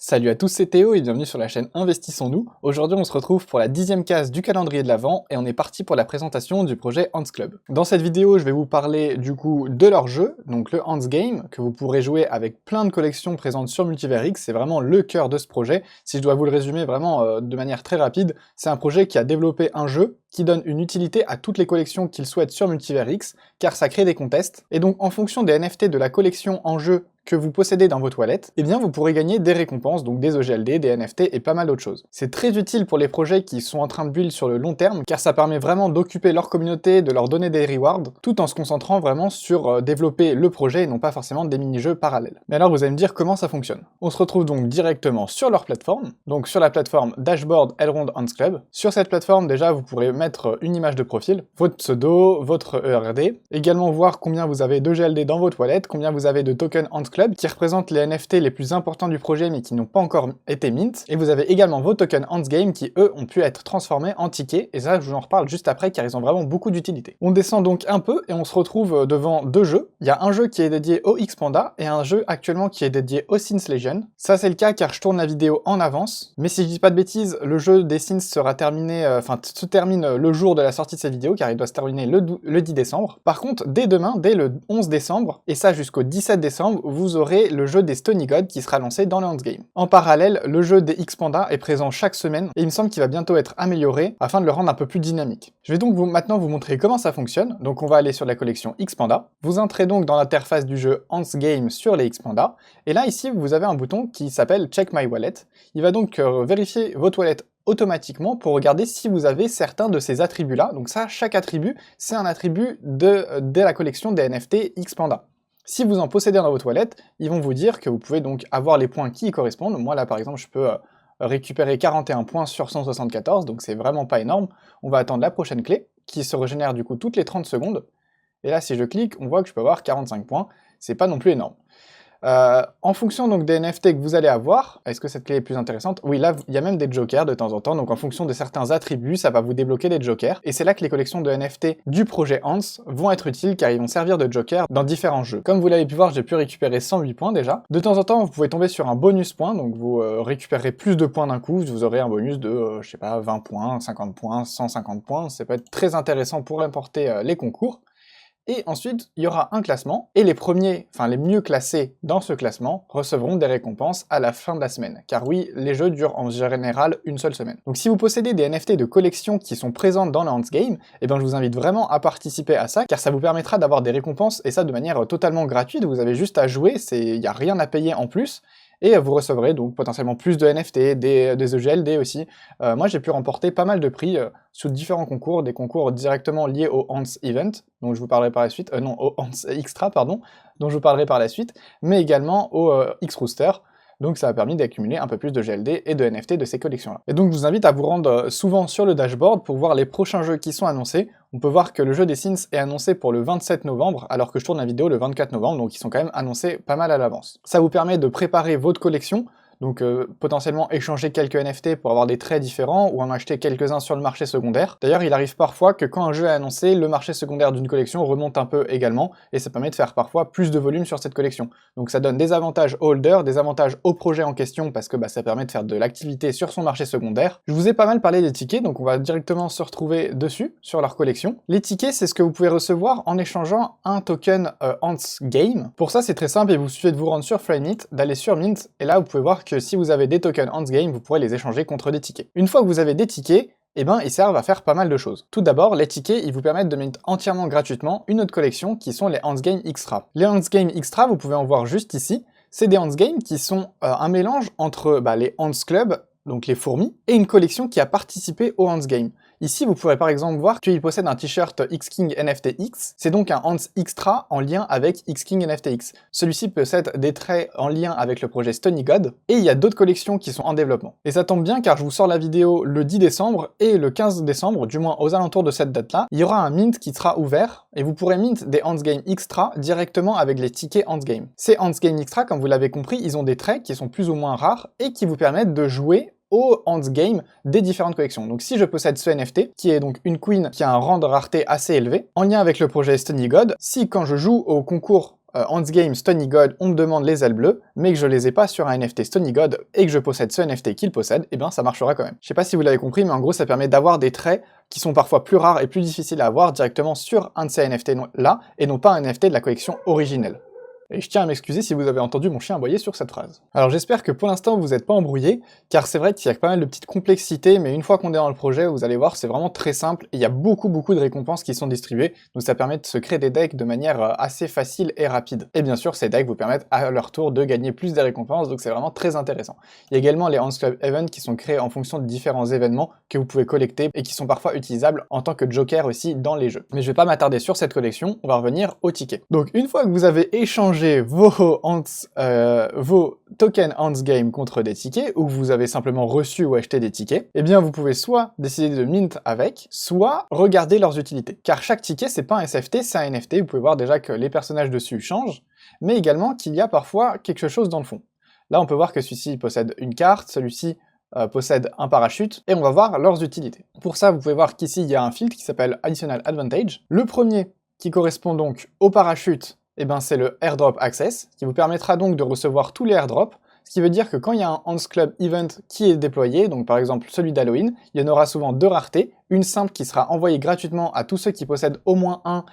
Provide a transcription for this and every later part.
Salut à tous, c'est Théo et bienvenue sur la chaîne Investissons-nous. Aujourd'hui on se retrouve pour la 10e case du calendrier de l'Avent et on est parti pour la présentation du projet Hans Club. Dans cette vidéo je vais vous parler du coup de leur jeu, donc le Hans Game, que vous pourrez jouer avec plein de collections présentes sur Multivers X. C'est vraiment le cœur de ce projet. Si je dois vous le résumer vraiment de manière très rapide, c'est un projet qui a développé un jeu qui donne une utilité à toutes les collections qu'il souhaite sur Multivers X, car ça crée des contests, et donc en fonction des NFT de la collection en jeu que vous possédez dans vos wallets, eh bien vous pourrez gagner des récompenses, donc des OGLD, des NFT et pas mal d'autres choses. C'est très utile pour les projets qui sont en train de build sur le long terme, car ça permet vraiment d'occuper leur communauté, de leur donner des rewards, tout en se concentrant vraiment sur développer le projet et non pas forcément des mini-jeux parallèles. Mais alors vous allez me dire comment ça fonctionne. On se retrouve donc directement sur leur plateforme, donc sur la plateforme Dashboard Elrond Hans Club. Sur cette plateforme déjà vous pourrez mettre une image de profil, votre pseudo, votre ERD, également voir combien vous avez d'OGLD dans votre wallet, combien vous avez de tokens Hans Club, qui représentent les NFT les plus importants du projet mais qui n'ont pas encore été mint, et vous avez également vos tokens Hans Game qui eux ont pu être transformés en tickets, et ça je vous en reparle juste après car ils ont vraiment beaucoup d'utilité. On descend donc un peu et on se retrouve devant deux jeux. Il y a un jeu qui est dédié au Xpanda et un jeu actuellement qui est dédié au Sins Legion. Ça c'est le cas car je tourne la vidéo en avance, mais si je dis pas de bêtises, le jeu des Sins sera terminé, se termine le jour de la sortie de cette vidéo car il doit se terminer le 10 décembre. Par contre, dès demain, dès le 11 décembre, et ça jusqu'au 17 décembre, vous aurez le jeu des Stony Gods qui sera lancé dans le Hans Game. En parallèle, le jeu des Xpanda est présent chaque semaine et il me semble qu'il va bientôt être amélioré afin de le rendre un peu plus dynamique. Je vais donc maintenant vous montrer comment ça fonctionne. Donc on va aller sur la collection Xpanda. Vous entrez donc dans l'interface du jeu Hans Game sur les Xpanda et là ici vous avez un bouton qui s'appelle Check My Wallet. Il va donc vérifier votre wallet automatiquement pour regarder si vous avez certains de ces attributs-là. Donc ça, chaque attribut, c'est un attribut de la collection des NFT Xpanda. Si vous en possédez dans votre wallet, ils vont vous dire que vous pouvez donc avoir les points qui y correspondent. Moi là par exemple, je peux récupérer 41 points sur 174, donc c'est vraiment pas énorme. On va attendre la prochaine clé, qui se régénère du coup toutes les 30 secondes. Et là si je clique, on voit que je peux avoir 45 points, c'est pas non plus énorme. En fonction donc des NFT que vous allez avoir, est-ce que cette clé est plus intéressante? Oui, là, il y a même des jokers de temps en temps, donc en fonction de certains attributs, ça va vous débloquer des jokers, et c'est là que les collections de NFT du projet Hans vont être utiles, car ils vont servir de jokers dans différents jeux. Comme vous l'avez pu voir, j'ai pu récupérer 108 points déjà. De temps en temps, vous pouvez tomber sur un bonus point, donc vous récupérerez plus de points d'un coup, vous aurez un bonus de, je sais pas, 20 points, 50 points, 150 points, ça peut être très intéressant pour remporter les concours. Et ensuite, il y aura un classement, et les premiers, enfin les mieux classés dans ce classement, recevront des récompenses à la fin de la semaine. Car oui, les jeux durent en général une seule semaine. Donc si vous possédez des NFT de collection qui sont présentes dans le Hans Game, eh ben je vous invite vraiment à participer à ça, car ça vous permettra d'avoir des récompenses, et ça de manière totalement gratuite, vous avez juste à jouer, il n'y a rien à payer en plus, et vous recevrez donc potentiellement plus de NFT, des EGLD aussi. Moi j'ai pu remporter pas mal de prix sous différents concours, des concours directement liés au Hans Event, dont je vous parlerai par la suite, non, au Hans Extra, pardon, dont je vous parlerai par la suite, mais également au X-Rooster. Donc ça a permis d'accumuler un peu plus de GLD et de NFT de ces collections-là. Et donc je vous invite à vous rendre souvent sur le dashboard pour voir les prochains jeux qui sont annoncés. On peut voir que le jeu des Sins est annoncé pour le 27 novembre, alors que je tourne la vidéo le 24 novembre, donc ils sont quand même annoncés pas mal à l'avance. Ça vous permet de préparer votre collection, donc potentiellement échanger quelques NFT pour avoir des traits différents, ou en acheter quelques-uns sur le marché secondaire. D'ailleurs, il arrive parfois que quand un jeu est annoncé, le marché secondaire d'une collection remonte un peu également, et ça permet de faire parfois plus de volume sur cette collection. Donc ça donne des avantages aux holders, des avantages au projet en question, parce que ça permet de faire de l'activité sur son marché secondaire. Je vous ai pas mal parlé des tickets, donc on va directement se retrouver dessus, sur leur collection. Les tickets, c'est ce que vous pouvez recevoir en échangeant un token Hans Game. Pour ça, c'est très simple, et vous suffit de vous rendre sur Flymeet, d'aller sur Mint, et là vous pouvez voir que si vous avez des tokens Hans Game, vous pourrez les échanger contre des tickets. Une fois que vous avez des tickets, eh ben, ils servent à faire pas mal de choses. Tout d'abord, les tickets, ils vous permettent de mint entièrement gratuitement une autre collection qui sont les Hans Game Extra. Les Hans Game Extra, vous pouvez en voir juste ici, c'est des Hans Game qui sont un mélange entre les Hans Club, donc les fourmis, et une collection qui a participé au Hans Game. Ici, vous pourrez par exemple voir qu'il possède un t-shirt X-King NFTX, c'est donc un Hans Extra en lien avec X-King NFTX. Celui-ci possède des traits en lien avec le projet Stony God, et il y a d'autres collections qui sont en développement. Et ça tombe bien car je vous sors la vidéo le 10 décembre, et le 15 décembre, du moins aux alentours de cette date-là, il y aura un mint qui sera ouvert, et vous pourrez mint des Hans Game Extra directement avec les tickets Hans Game. Ces Hans Game Extra, comme vous l'avez compris, ils ont des traits qui sont plus ou moins rares, et qui vous permettent de jouer au Hans Game des différentes collections. Donc si je possède ce NFT, qui est donc une queen qui a un rang de rareté assez élevé, en lien avec le projet Stony God, si quand je joue au concours Hans Game Stony God, on me demande les ailes bleues, mais que je les ai pas sur un NFT Stony God et que je possède ce NFT qu'il possède, et bien ça marchera quand même. Je sais pas si vous l'avez compris, mais en gros ça permet d'avoir des traits qui sont parfois plus rares et plus difficiles à avoir directement sur un de ces NFT là, et non pas un NFT de la collection originelle. Et je tiens à m'excuser si vous avez entendu mon chien aboyer sur cette phrase. Alors j'espère que pour l'instant vous n'êtes pas embrouillés, car c'est vrai qu'il y a pas mal de petites complexités, mais une fois qu'on est dans le projet, vous allez voir, c'est vraiment très simple, et il y a beaucoup de récompenses qui sont distribuées, donc ça permet de se créer des decks de manière assez facile et rapide. Et bien sûr, ces decks vous permettent à leur tour de gagner plus de récompenses, donc c'est vraiment très intéressant. Il y a également les Hans Club Events qui sont créés en fonction de différents événements que vous pouvez collecter, et qui sont parfois utilisables en tant que joker aussi dans les jeux. Mais je vais pas m'attarder sur cette collection, on va revenir aux tickets. Donc une fois que vous avez échangé vos tokens Hans Game contre des tickets, ou vous avez simplement reçu ou acheté des tickets, eh bien vous pouvez soit décider de mint avec, soit regarder leurs utilités. Car chaque ticket, c'est pas un SFT, c'est un NFT, vous pouvez voir déjà que les personnages dessus changent, mais également qu'il y a parfois quelque chose dans le fond. Là on peut voir que celui-ci possède une carte, celui-ci possède un parachute, et on va voir leurs utilités. Pour ça, vous pouvez voir qu'ici il y a un filtre qui s'appelle Additional Advantage. Le premier, qui correspond donc au parachute, eh ben c'est le Airdrop Access, qui vous permettra donc de recevoir tous les airdrops, ce qui veut dire que quand il y a un Hans Club Event qui est déployé, donc par exemple celui d'Halloween, il y en aura souvent deux raretés, une simple qui sera envoyée gratuitement à tous ceux qui possèdent au moins un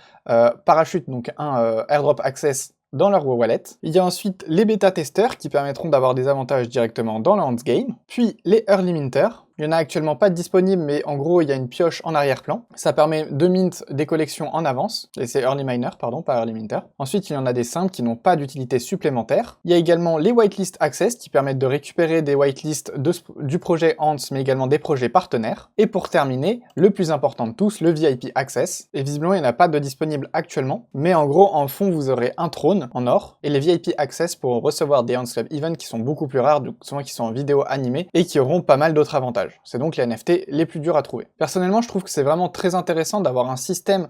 parachute, donc un Airdrop Access dans leur wallet. Il y a ensuite les bêta-testeurs qui permettront d'avoir des avantages directement dans le Hans Game, puis les Early Minters. Il n'y en a actuellement pas de disponible, mais en gros, il y a une pioche en arrière-plan. Ça permet de mint des collections en avance, et c'est Early Miner, pardon, pas Early Minter. Ensuite, il y en a des simples qui n'ont pas d'utilité supplémentaire. Il y a également les Whitelist Access, qui permettent de récupérer des whitelists du projet Hans, mais également des projets partenaires. Et pour terminer, le plus important de tous, le VIP Access. Et visiblement, il n'y en a pas de disponible actuellement, mais en gros, en fond, vous aurez un trône en or, et les VIP Access pour recevoir des Hans Club Events qui sont beaucoup plus rares, souvent qui sont en vidéo animée, et qui auront pas mal d'autres avantages. C'est donc les NFT les plus durs à trouver. Personnellement, je trouve que c'est vraiment très intéressant d'avoir un système,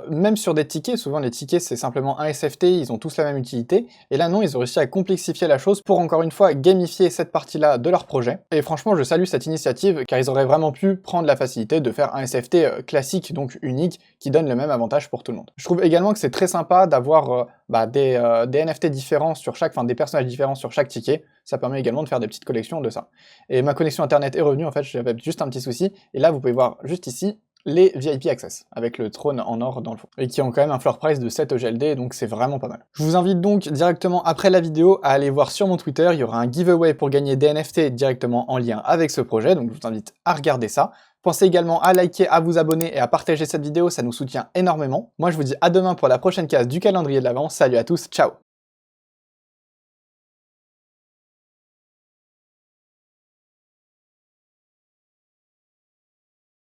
même sur des tickets, souvent les tickets c'est simplement un SFT, ils ont tous la même utilité, et là non, ils ont réussi à complexifier la chose pour encore une fois gamifier cette partie-là de leur projet, et franchement je salue cette initiative, car ils auraient vraiment pu prendre la facilité de faire un SFT classique, donc unique, qui donne le même avantage pour tout le monde. Je trouve également que c'est très sympa d'avoir des NFT différents sur chaque, enfin des personnages différents sur chaque ticket, ça permet également de faire des petites collections de ça. Et ma connexion internet est revenue, en fait j'avais juste un petit souci, et là vous pouvez voir juste ici, les VIP Access, avec le trône en or dans le fond, et qui ont quand même un floor price de 7 EGLD, donc c'est vraiment pas mal. Je vous invite donc directement après la vidéo à aller voir sur mon Twitter, il y aura un giveaway pour gagner des NFT directement en lien avec ce projet, donc je vous invite à regarder ça. Pensez également à liker, à vous abonner et à partager cette vidéo, ça nous soutient énormément. Moi je vous dis à demain pour la prochaine case du calendrier de l'Avent, salut à tous, ciao!